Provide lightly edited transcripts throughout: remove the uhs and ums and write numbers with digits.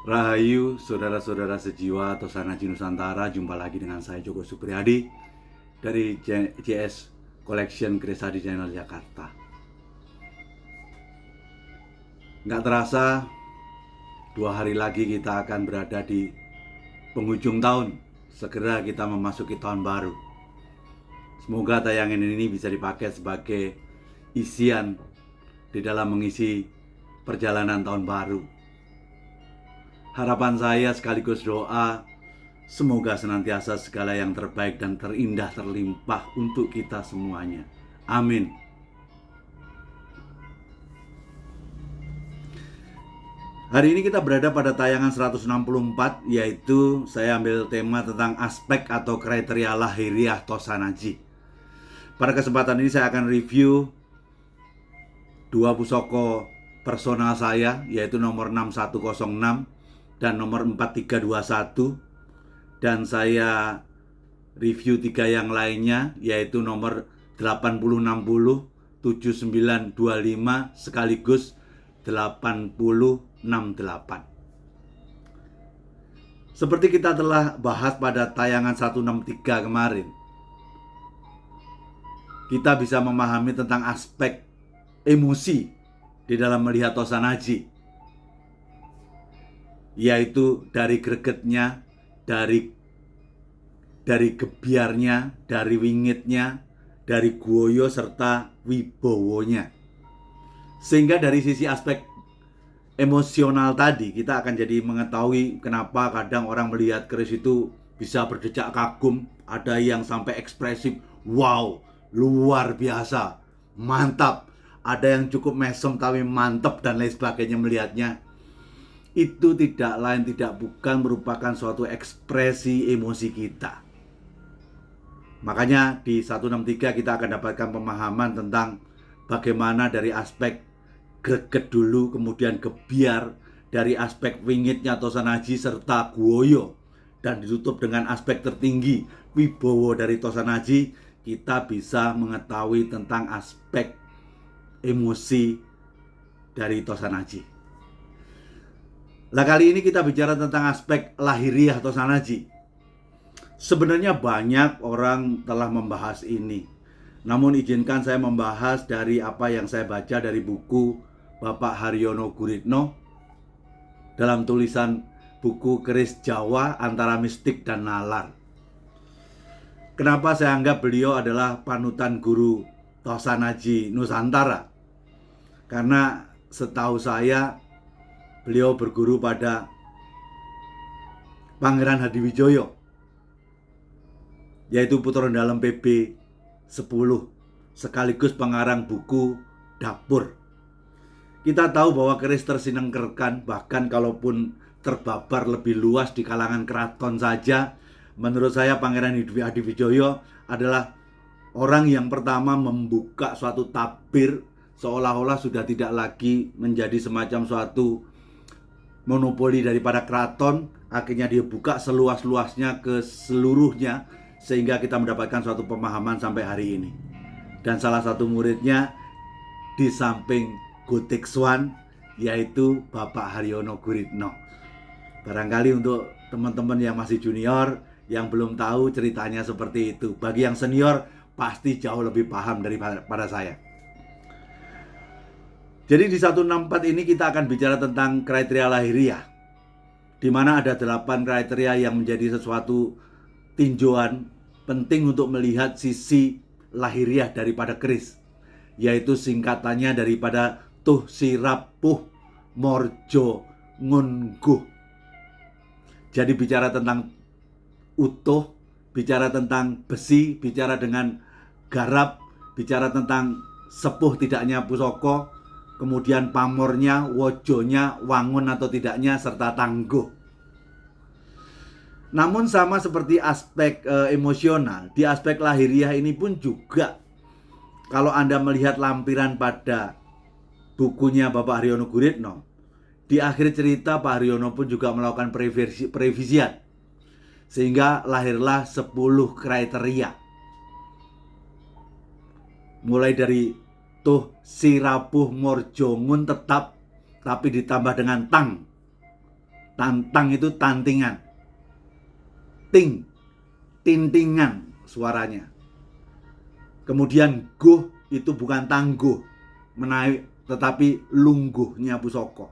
Rahayu, saudara-saudara sejiwa Tosanaji Nusantara, jumpa lagi dengan saya Joko Supriyadi dari JS Collection Kresadi Channel Jakarta. Nggak terasa, 2 hari lagi kita akan berada di penghujung tahun. Segera kita memasuki tahun baru. Semoga tayangan ini bisa dipakai sebagai isian di dalam mengisi perjalanan tahun baru. Harapan saya sekaligus doa, semoga senantiasa segala yang terbaik dan terindah terlimpah untuk kita semuanya. Amin. Hari ini kita berada pada tayangan 164, yaitu saya ambil tema tentang aspek atau kriteria lahiriah Tosanaji. Pada kesempatan ini saya akan review 2 pusoko personal saya, yaitu nomor 6106 dan nomor 4321, dan saya review 3 yang lainnya, yaitu nomor 8060, 7925 sekaligus 8068. Seperti kita telah bahas pada tayangan 163 kemarin, kita bisa memahami tentang aspek emosi di dalam melihat Tosanaji, yaitu dari gregetnya, dari gebiarnya, dari wingitnya, dari guoyo serta wibowonya. Sehingga dari sisi aspek emosional tadi, kita akan jadi mengetahui kenapa kadang orang melihat keris itu bisa berdecak kagum, ada yang sampai ekspresif, wow, luar biasa, mantap, ada yang cukup mesem tapi mantap dan lain sebagainya melihatnya. Itu tidak lain tidak bukan merupakan suatu ekspresi emosi kita. Makanya di 163 kita akan dapatkan pemahaman tentang bagaimana dari aspek greget dulu, kemudian gebiar, dari aspek wingitnya Tosanaji serta guoyo, dan ditutup dengan aspek tertinggi wibowo dari Tosanaji. Kita bisa mengetahui tentang aspek emosi dari Tosanaji. Nah, kali ini kita bicara tentang aspek lahiriah Tosanaji. Sebenarnya banyak orang telah membahas ini, namun izinkan saya membahas dari apa yang saya baca dari buku Bapak Haryono Guritno dalam tulisan buku Keris Jawa Antara Mistik dan Nalar. Kenapa saya anggap beliau adalah panutan guru Tosanaji Nusantara? Karena setahu saya beliau berguru pada Pangeran Hadiwijoyo, yaitu putra dalam PB 10, sekaligus pengarang buku Dapur. Kita tahu bahwa keris tersinengkerkan, bahkan kalaupun terbabar lebih luas di kalangan keraton saja, menurut saya Pangeran Hadiwijoyo adalah orang yang pertama membuka suatu tabir, seolah-olah sudah tidak lagi menjadi semacam suatu monopoli daripada keraton. Akhirnya dia buka seluas-luasnya ke seluruhnya, sehingga kita mendapatkan suatu pemahaman sampai hari ini. Dan salah satu muridnya di samping Gotik Swan, yaitu Bapak Haryono Guritno. Barangkali untuk teman-teman yang masih junior, yang belum tahu ceritanya seperti itu. Bagi yang senior pasti jauh lebih paham daripada saya. Jadi di 164 ini kita akan bicara tentang kriteria lahiriah, di mana ada 8 kriteria yang menjadi sesuatu tinjauan penting untuk melihat sisi lahiriah daripada keris, yaitu singkatannya daripada Tuh Sirapuh Morjo Ngunguh. Jadi bicara tentang utuh, bicara tentang besi, bicara dengan garap, bicara tentang sepuh tidaknya pusoko, kemudian pamornya, wojonya, wangun atau tidaknya, serta tangguh. Namun sama seperti aspek emosional, di aspek lahiriah ini pun juga, kalau Anda melihat lampiran pada bukunya Bapak Haryono Guritno, di akhir cerita Pak Haryono pun juga melakukan perevisian, sehingga lahirlah 10 kriteria. Mulai dari Tuh Sirapuh Morjongun tetap, tapi ditambah dengan tang. Tantang itu tantingan. Tintingan suaranya. Kemudian guh itu bukan tangguh, menaik, tetapi lungguhnya pusaka.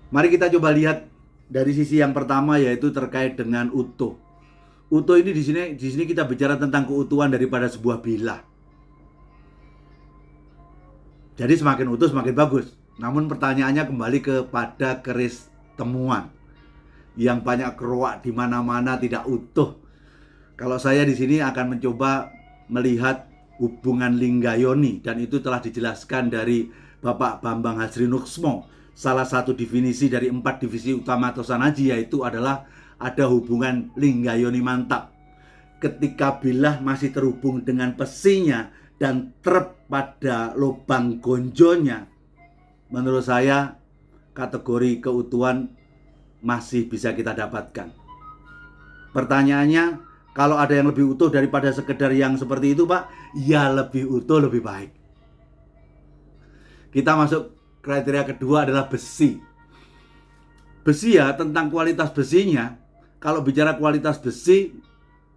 Mari kita coba lihat dari sisi yang pertama, yaitu terkait dengan utuh. Utuh ini di sini kita bicara tentang keutuhan daripada sebuah bilah. Jadi semakin utuh semakin bagus. Namun pertanyaannya kembali kepada keris temuan yang banyak keruak di mana-mana, tidak utuh. Kalau saya di sini akan mencoba melihat hubungan Linggayoni, dan itu telah dijelaskan dari Bapak Bambang Hajrinuksmo. Salah satu definisi dari 4 divisi utama Tosanaji yaitu adalah ada hubungan Linggayoni mantap. Ketika bilah masih terhubung dengan pesinya dan trep pada lubang gonjonya, menurut saya kategori keutuhan masih bisa kita dapatkan. Pertanyaannya, kalau ada yang lebih utuh daripada sekedar yang seperti itu, Pak, ya lebih utuh lebih baik. Kita masuk kriteria kedua adalah besi. Besi ya, tentang kualitas besinya. Kalau bicara kualitas besi,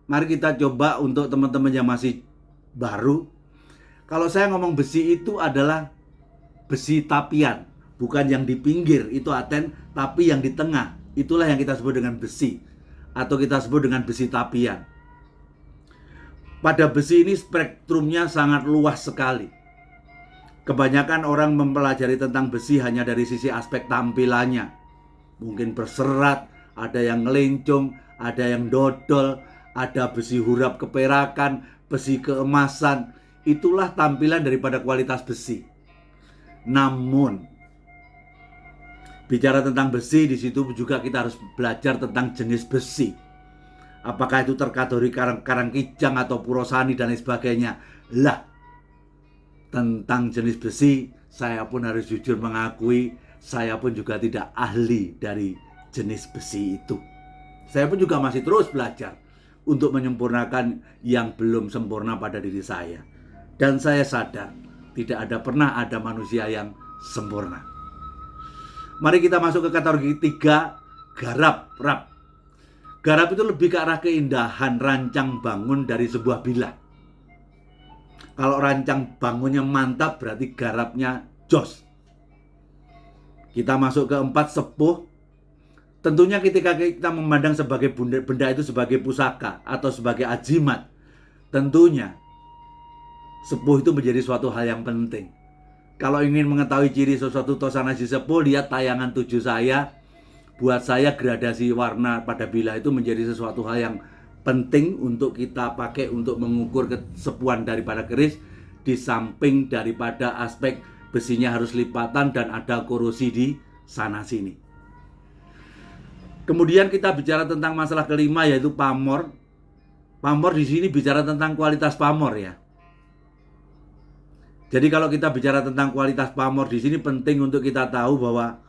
mari kita coba untuk teman-teman yang masih baru. Kalau saya ngomong besi itu adalah besi tapian, bukan yang di pinggir, itu aten, tapi yang di tengah. Itulah yang kita sebut dengan besi, atau kita sebut dengan besi tapian. Pada besi ini spektrumnya sangat luas sekali. Kebanyakan orang mempelajari tentang besi hanya dari sisi aspek tampilannya. Mungkin berserat, ada yang ngelencong, ada yang dodol, ada besi hurap keperakan, besi keemasan. Itulah tampilan daripada kualitas besi. Namun, bicara tentang besi, di situ juga kita harus belajar tentang jenis besi. Apakah itu terkategori karangkijang atau purosani dan lain sebagainya. Lah, tentang jenis besi, saya pun harus jujur mengakui, saya pun juga tidak ahli dari jenis besi itu. Saya pun juga masih terus belajar untuk menyempurnakan yang belum sempurna pada diri saya. Dan saya sadar, tidak pernah ada manusia yang sempurna. Mari kita masuk ke kategori 3, garap, rap. Garap itu lebih ke arah keindahan rancang bangun dari sebuah bilah. Kalau rancang bangunnya mantap, berarti garapnya jos. Kita masuk ke 4, sepuh. Tentunya ketika kita memandang sebagai benda itu sebagai pusaka atau sebagai ajimat, tentunya sepuh itu menjadi suatu hal yang penting. Kalau ingin mengetahui ciri sesuatu Tosanaji sepuh, lihat tayangan 7 saya. Buat saya gradasi warna pada bilah itu menjadi sesuatu hal yang penting untuk kita pakai untuk mengukur kesepuhan daripada keris, di samping daripada aspek besinya harus lipatan dan ada korosi di sana sini. Kemudian kita bicara tentang masalah kelima, yaitu pamor. Pamor di sini bicara tentang kualitas pamor ya. Jadi kalau kita bicara tentang kualitas pamor di sini penting untuk kita tahu bahwa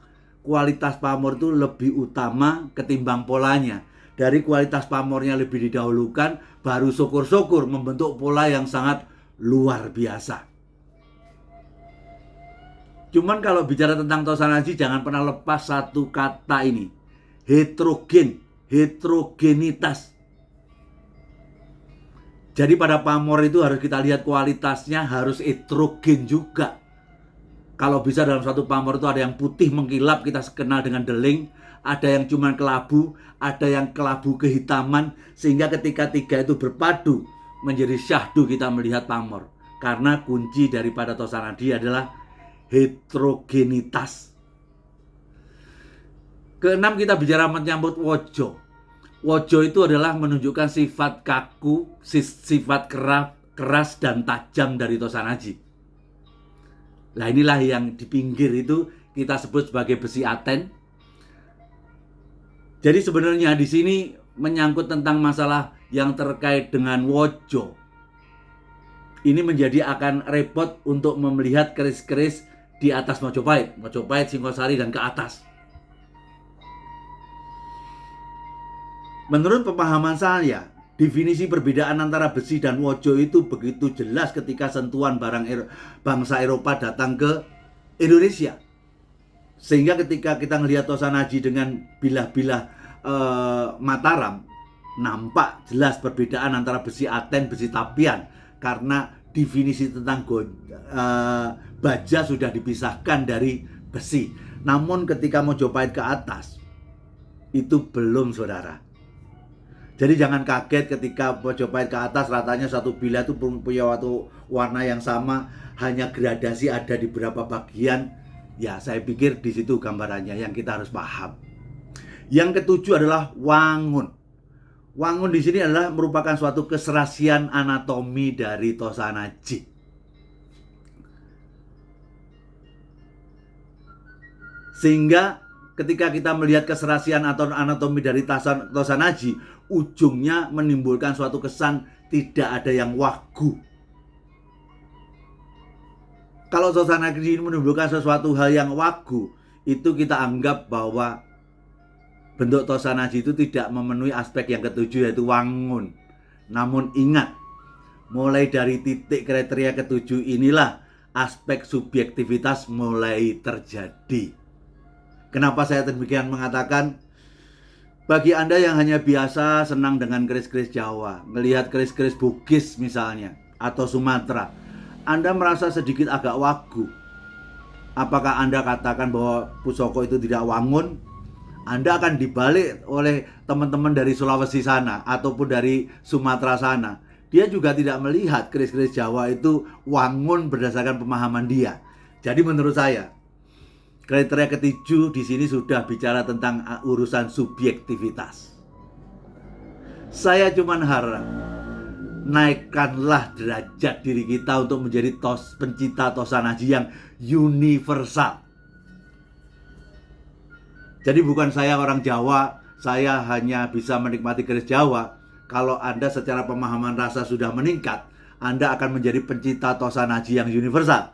kualitas pamor itu lebih utama ketimbang polanya. Dari kualitas pamornya lebih didahulukan, baru syukur-syukur membentuk pola yang sangat luar biasa. Cuman kalau bicara tentang Tosanaji, jangan pernah lepas satu kata ini, heterogen, heterogenitas. Jadi pada pamor itu harus kita lihat kualitasnya harus heterogen juga. Kalau bisa dalam satu pamor itu ada yang putih mengkilap, kita kenal dengan deling. Ada yang cuma kelabu, ada yang kelabu kehitaman. Sehingga ketika 3 itu berpadu menjadi syahdu kita melihat pamor. Karena kunci daripada Tosanadi adalah heterogenitas. Keenam, kita bicara menyambut wojo. Wojo itu adalah menunjukkan sifat kaku, sifat keras dan tajam dari Tosanaji. Nah inilah yang di pinggir itu kita sebut sebagai besi aten. Jadi sebenarnya di sini menyangkut tentang masalah yang terkait dengan wojo. Ini menjadi akan repot untuk melihat keris-keris di atas Mojopahit, Singosari dan ke atas. Menurut pemahaman saya, definisi perbedaan antara besi dan wojo itu begitu jelas ketika sentuhan barang bangsa Eropa datang ke Indonesia. Sehingga ketika kita ngelihat Tosanaji dengan bilah-bilah Mataram, nampak jelas perbedaan antara besi Aten, besi Tapian, karena definisi tentang baja sudah dipisahkan dari besi. Namun ketika Mojopahit ke atas, itu belum, saudara. Jadi jangan kaget ketika Mojopahit ke atas ratanya satu bilah itu punya warna yang sama, hanya gradasi ada di beberapa bagian. Ya, saya pikir di situ gambarannya yang kita harus paham. Yang ketujuh adalah wangun. Wangun di sini adalah merupakan suatu keserasian anatomi dari Tosanaji. Sehingga ketika kita melihat keserasian atau anatomi dari Tosanaji, ujungnya menimbulkan suatu kesan tidak ada yang wagu. Kalau Tosanaji ini menimbulkan sesuatu hal yang wagu, itu kita anggap bahwa bentuk Tosanaji itu tidak memenuhi aspek yang ketujuh, yaitu wangun. Namun ingat, mulai dari titik kriteria ketujuh inilah aspek subjektivitas mulai terjadi. Kenapa saya demikian mengatakan? Bagi Anda yang hanya biasa senang dengan keris-keris Jawa, melihat keris-keris Bugis misalnya, atau Sumatera, Anda merasa sedikit agak wagu. Apakah Anda katakan bahwa pusoko itu tidak wangun? Anda akan dibalik oleh teman-teman dari Sulawesi sana ataupun dari Sumatera sana. Dia juga tidak melihat keris-keris Jawa itu wangun berdasarkan pemahaman dia. Jadi menurut saya, kriteria ketujuh di sini sudah bicara tentang urusan subjektivitas. Saya cuma harap naikkanlah derajat diri kita untuk menjadi pencinta Tosanaji yang universal. Jadi bukan saya orang Jawa, saya hanya bisa menikmati keris Jawa. Kalau Anda secara pemahaman rasa sudah meningkat, Anda akan menjadi pencinta Tosanaji yang universal.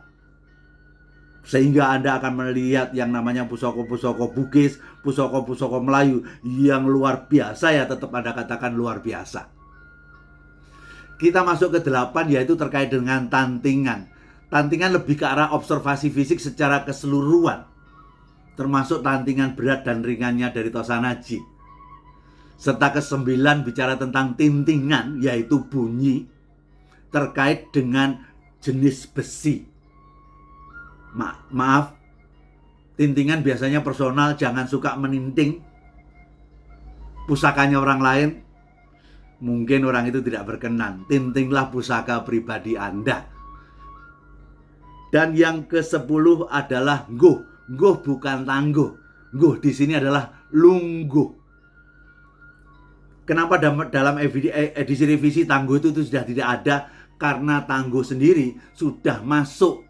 Sehingga Anda akan melihat yang namanya pusoko-pusoko Bugis, pusoko-pusoko Melayu yang luar biasa, ya tetap Anda katakan luar biasa. Kita masuk ke 8, yaitu terkait dengan tantingan. Tantingan lebih ke arah observasi fisik secara keseluruhan, termasuk tantingan berat dan ringannya dari Tosanaji. Serta ke-9 bicara tentang tintingan, yaitu bunyi terkait dengan jenis besi. Maaf, tintingan biasanya personal, jangan suka meninting pusakanya orang lain. Mungkin orang itu tidak berkenan. Tintinglah pusaka pribadi Anda. Dan yang ke-10 adalah ngguh. Ngguh bukan tangguh. Ngguh di sini adalah lungguh. Kenapa dalam edisi revisi tangguh itu sudah tidak ada? Karena tangguh sendiri sudah masuk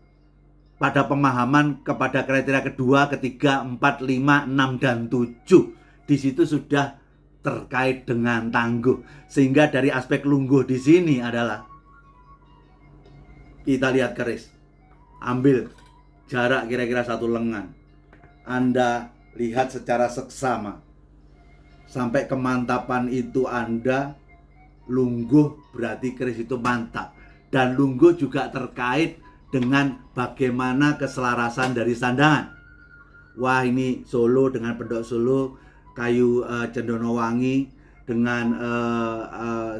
pada pemahaman kepada kriteria kedua, ketiga, 4, 5, 6, dan 7. Di situ sudah terkait dengan tangguh. Sehingga dari aspek lungguh di sini adalah kita lihat keris. Ambil jarak kira-kira 1 lengan. Anda lihat secara seksama. Sampai kemantapan itu Anda lungguh, berarti keris itu mantap. Dan lungguh juga terkait dengan bagaimana keselarasan dari sandangan. Wah, ini Solo dengan pendok Solo, kayu cendono wangi dengan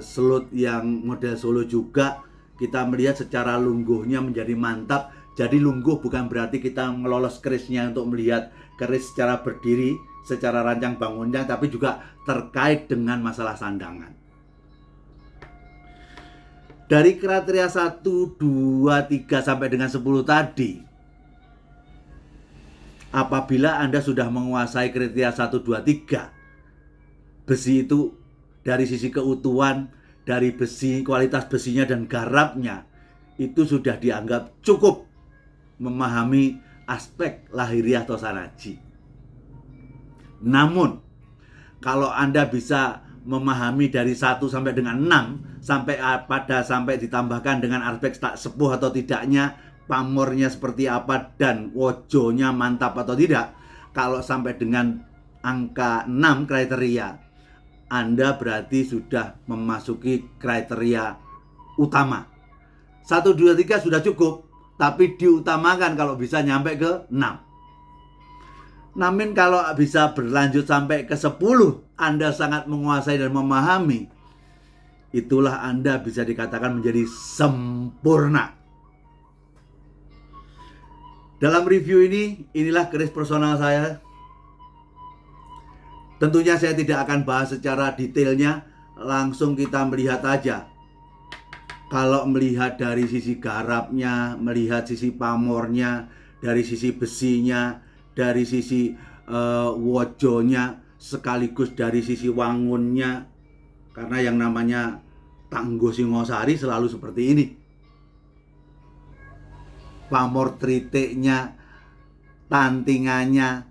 selut yang model Solo juga. Kita melihat secara lungguhnya menjadi mantap. Jadi lungguh bukan berarti kita melolos kerisnya untuk melihat keris secara berdiri, secara rancang bangunnya, tapi juga terkait dengan masalah sandangan. Dari kriteria 1, 2, 3 sampai dengan 10 tadi, apabila Anda sudah menguasai kriteria 1, 2, 3, besi itu dari sisi keutuhan, dari besi, kualitas besinya dan garapnya, itu sudah dianggap cukup memahami aspek lahiriah Tosanaji. Namun, kalau Anda bisa memahami dari 1 sampai dengan 6 sampai ditambahkan dengan aspek tak sepuh atau tidaknya, pamornya seperti apa, dan wojonya mantap atau tidak. Kalau sampai dengan angka 6 kriteria, Anda berarti sudah memasuki kriteria utama. 1, 2, 3 sudah cukup, tapi diutamakan kalau bisa nyampe ke 6. Namun kalau bisa berlanjut sampai ke 10, Anda sangat menguasai dan memahami, itulah Anda bisa dikatakan menjadi sempurna. Dalam review ini, inilah keris personal saya. Tentunya saya tidak akan bahas secara detailnya, langsung kita melihat aja. Kalau melihat dari sisi garapnya, melihat sisi pamornya, dari sisi besinya, dari sisi wojonya, sekaligus dari sisi wangunnya. Karena yang namanya Tangguh Singosari selalu seperti ini. Pamor tritiknya, tantingannya,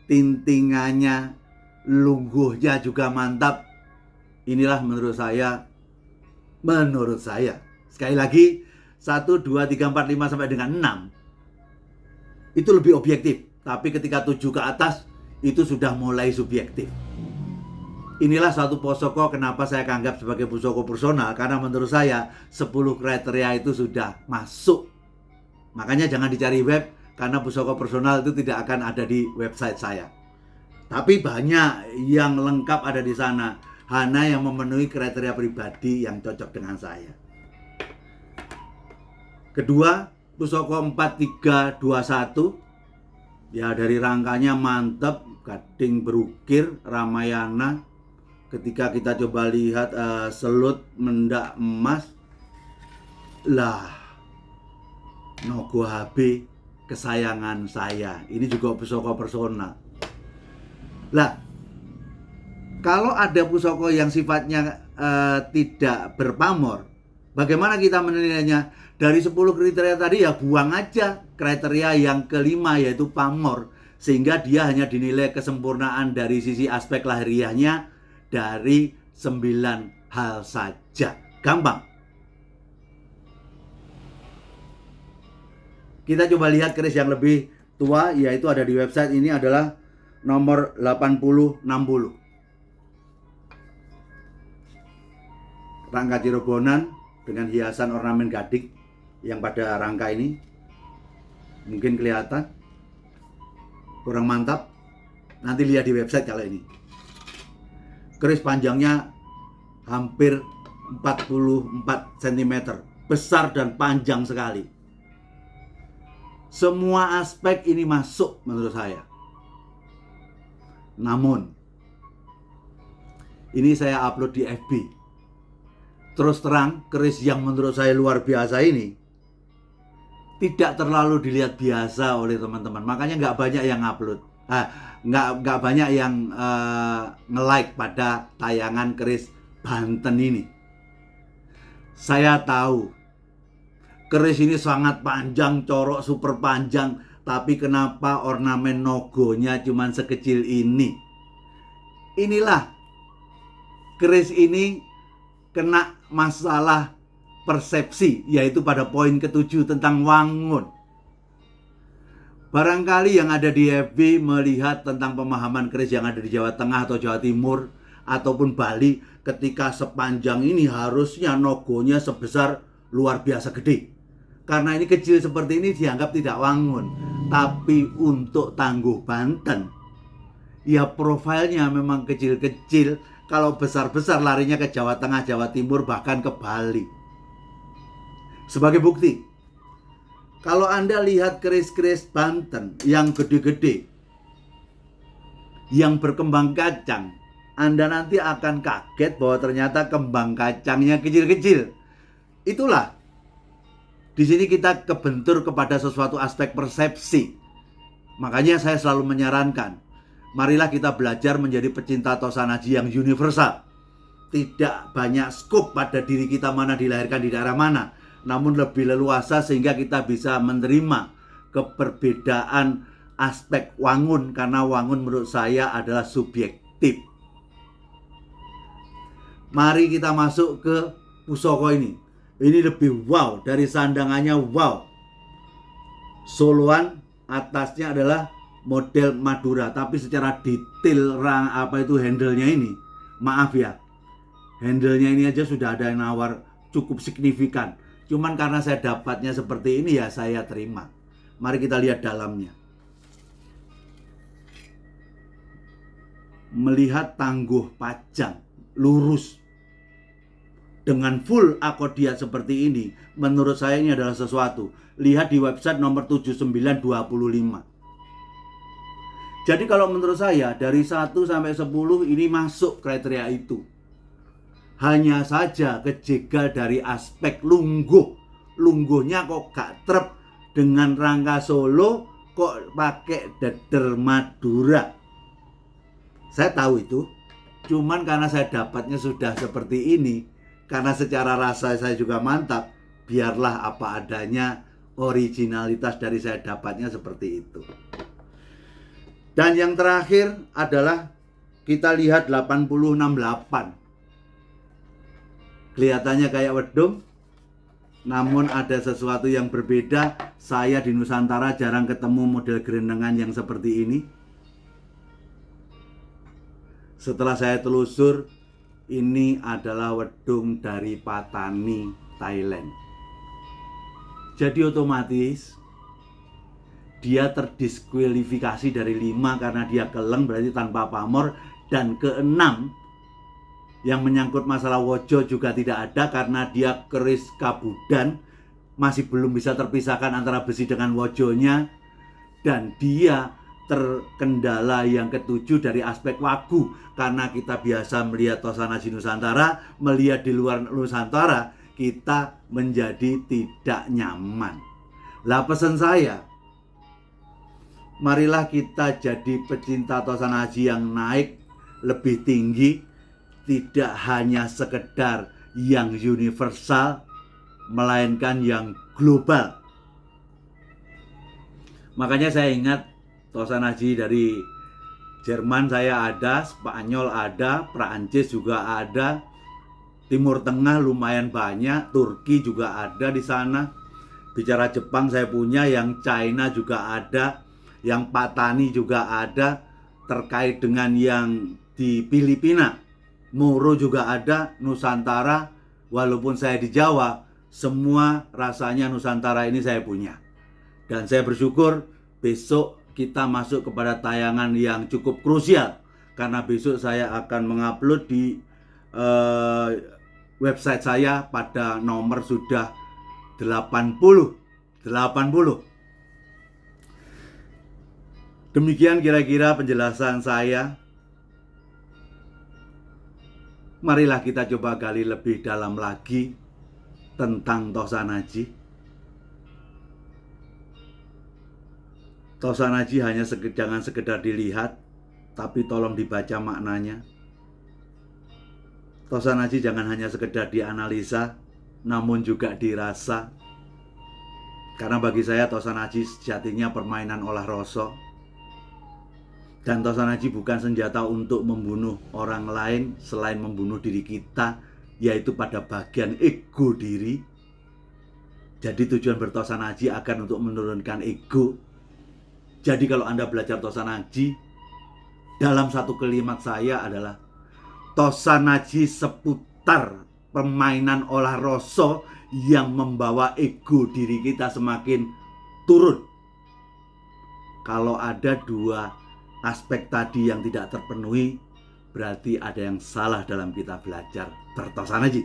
tintingannya, lungguhnya juga mantap. Inilah menurut saya. Sekali lagi, 1, 2, 3, 4, 5 sampai dengan 6 itu lebih objektif. Tapi ketika 7 ke atas, itu sudah mulai subjektif. Inilah satu pusoko kenapa saya anggap sebagai pusoko personal. Karena menurut saya 10 kriteria itu sudah masuk. Makanya jangan dicari web, karena pusoko personal itu tidak akan ada di website saya. Tapi banyak yang lengkap ada di sana. Hanya yang memenuhi kriteria pribadi yang cocok dengan saya. Kedua, pusoko 4321. Ya, dari rangkanya mantap, gading berukir, Ramayana. Ketika kita coba lihat selut mendak emas, lah, Nogo HB kesayangan saya. Ini juga pusoko personal. Lah, kalau ada pusoko yang sifatnya tidak berpamor, bagaimana kita menilainya? Dari 10 kriteria tadi ya buang aja kriteria yang kelima, yaitu pamor. Sehingga dia hanya dinilai kesempurnaan dari sisi aspek lahiriahnya dari 9 hal saja. Gampang. Kita coba lihat keris yang lebih tua, yaitu ada di website ini, adalah nomor 8060. Rangka Cirebon dengan hiasan ornamen gading yang pada rangka ini. Mungkin kelihatan kurang mantap. Nanti lihat di website kalau ini. Keris panjangnya hampir 44 cm. Besar dan panjang sekali. Semua aspek ini masuk menurut saya. Namun, ini saya upload di FB. Terus terang, keris yang menurut saya luar biasa ini tidak terlalu dilihat biasa oleh teman-teman. Makanya nggak banyak yang upload. Nggak banyak yang nge-like pada tayangan keris Banten ini. Saya tahu keris ini sangat panjang, corok super panjang, tapi kenapa ornamen nogonya cuma sekecil ini? Inilah keris ini kena masalah persepsi, yaitu pada poin ke-7 tentang wangun. Barangkali yang ada di FB melihat tentang pemahaman keris yang ada di Jawa Tengah atau Jawa Timur ataupun Bali, ketika sepanjang ini harusnya nogonya sebesar luar biasa gede. Karena ini kecil seperti ini dianggap tidak wangun. Tapi untuk Tangguh Banten, ya profilnya memang kecil-kecil. Kalau besar-besar larinya ke Jawa Tengah, Jawa Timur, bahkan ke Bali. Sebagai bukti, kalau Anda lihat keris-keris Banten yang gede-gede, yang berkembang kacang, Anda nanti akan kaget bahwa ternyata kembang kacangnya kecil-kecil. Itulah, di sini kita kebentur kepada sesuatu aspek persepsi. Makanya saya selalu menyarankan, marilah kita belajar menjadi pecinta Tosanaji yang universal. Tidak banyak skop pada diri kita mana dilahirkan di daerah mana, namun lebih leluasa sehingga kita bisa menerima keberbedaan aspek wangun, karena wangun menurut saya adalah subjektif. Mari kita masuk ke pusoko ini. Ini lebih wow, dari sandangannya wow. Soloan atasnya adalah model Madura, tapi secara detail handle-nya ini, maaf ya, handle-nya ini aja sudah ada yang nawar cukup signifikan. Cuman karena saya dapatnya seperti ini ya saya terima. Mari kita lihat dalamnya. melihat tangguh pajang, lurus, dengan full akodiat seperti ini, menurut saya ini adalah sesuatu. Lihat di website nomor 7925. Jadi kalau menurut saya dari 1 sampai 10 ini masuk kriteria itu. Hanya saja kejegal dari aspek lungguh. Lungguhnya kok gak trep dengan rangka Solo, kok pakai deder Madura. Saya tahu itu. Cuman karena saya dapatnya sudah seperti ini, karena secara rasa saya juga mantap, biarlah apa adanya, originalitas dari saya dapatnya seperti itu. Dan yang terakhir adalah kita lihat 868. Kelihatannya kayak wedung, namun ada sesuatu yang berbeda. Saya di Nusantara jarang ketemu model gerendengan yang seperti ini. Setelah saya telusur, ini adalah wedung dari Patani, Thailand. Jadi otomatis dia terdiskualifikasi dari 5 karena dia keleng, berarti tanpa pamor. Dan ke-6 yang menyangkut masalah wojo juga tidak ada karena dia keris kabudan, masih belum bisa terpisahkan antara besi dengan wojonya. Dan dia terkendala yang ke-7 dari aspek wagu, karena kita biasa melihat Tosan Aji Nusantara, melihat di luar Nusantara, kita menjadi tidak nyaman. Lah pesan saya, marilah kita jadi pecinta Tosan Aji yang naik lebih tinggi, tidak hanya sekedar yang universal, melainkan yang global. Makanya saya ingat Tosan Aji dari Jerman saya ada, Spanyol ada, Perancis juga ada, Timur Tengah lumayan banyak, Turki juga ada di sana. Bicara Jepang saya punya, yang China juga ada, yang Patani juga ada. Terkait dengan yang di Filipina, Moro juga ada, Nusantara. Walaupun saya di Jawa, semua rasanya Nusantara ini saya punya. Dan saya bersyukur besok kita masuk kepada tayangan yang cukup krusial, karena besok saya akan mengupload di website saya pada nomor sudah 80. Demikian kira-kira penjelasan saya. Marilah kita coba gali lebih dalam lagi tentang Tosan Aji. Tosan Aji hanya jangan sekedar dilihat, tapi tolong dibaca maknanya. Tosan Aji jangan hanya sekedar dianalisa, namun juga dirasa. Karena bagi saya Tosan Aji sejatinya permainan olah rasa. Dan Tosan Aji bukan senjata untuk membunuh orang lain selain membunuh diri kita, yaitu pada bagian ego diri. Jadi tujuan berTosan Aji akan untuk menurunkan ego. Jadi kalau Anda belajar Tosan Aji, dalam satu kalimat saya adalah Tosan Aji seputar permainan olah rasa yang membawa ego diri kita semakin turun. Kalau ada 2 aspek tadi yang tidak terpenuhi, berarti ada yang salah dalam kita belajar berTosan Aji.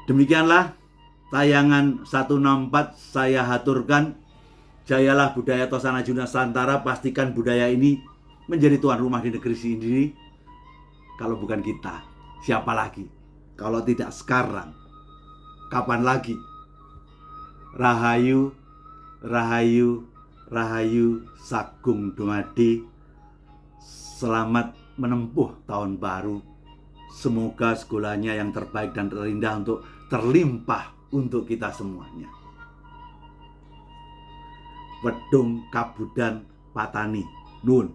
Demikianlah tayangan 164 saya haturkan. Jayalah budaya Tosan Aji Nusantara, pastikan budaya ini menjadi tuan rumah di negeri sendiri. Kalau bukan kita, siapa lagi? Kalau tidak sekarang, kapan lagi? Rahayu, Rahayu, Rahayu Sagung Dumadi. Selamat menempuh tahun baru. Semoga segalanya yang terbaik dan terindah untuk terlimpah untuk kita semuanya. Wedung Kabudan Patani. Nun.